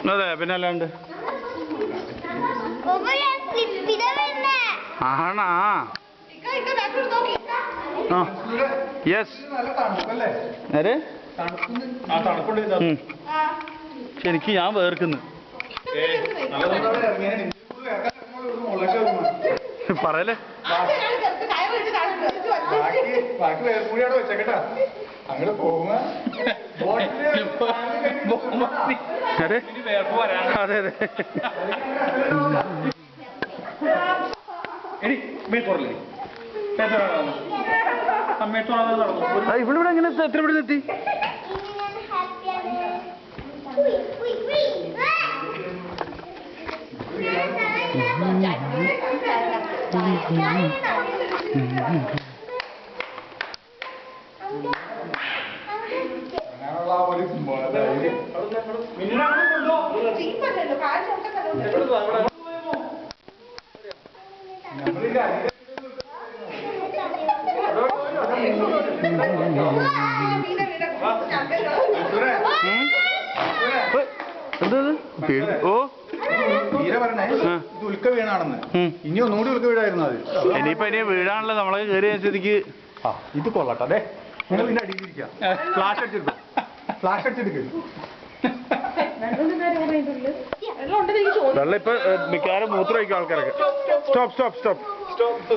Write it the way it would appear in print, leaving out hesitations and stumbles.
അതെ പിന്നെ അല്ലാണ്ട് ആണാ യെസ് എനിക്ക് ഞാൻ വേർക്കുന്നു പറയല്ലേ ബാക്കി വേർക്കൂടിയാണ് വെച്ചേക്കട്ടാ അങ്ങനെ പോകുമ്പോ അതെ അതെ അതെ ഇവിടെ എങ്ങനെ എത്ര ഇവിടെ എത്തി ഓ തീരെ പറഞ്ഞേ ഇത് ഉൽക്ക വീണാണെന്ന് ഇനി ഒന്നുകൂടി ഉൽക്ക വീടായിരുന്നു അത് ഇനിയിപ്പോ ഇനി വീഴാണല്ലോ നമ്മളെ കയറിയ സ്ഥിതിക്ക് ഇത് കൊള്ളട്ടെ അതെ നിങ്ങൾ ഇതിന്റെ അടിയിലിരിക്കാം ഫ്ലാഷ് അടിച്ചെടുക്കും ഫ്ലാഷ് അടിച്ചെടുക്കും വെള്ളം ഇപ്പൊ മിക്കവാറും മൂത്രം ഒഴിക്കും ആൾക്കാരൊക്കെ സ്റ്റോപ്പ് സ്റ്റോപ്പ് സ്റ്റോപ്പ് സ്റ്റോപ്പ്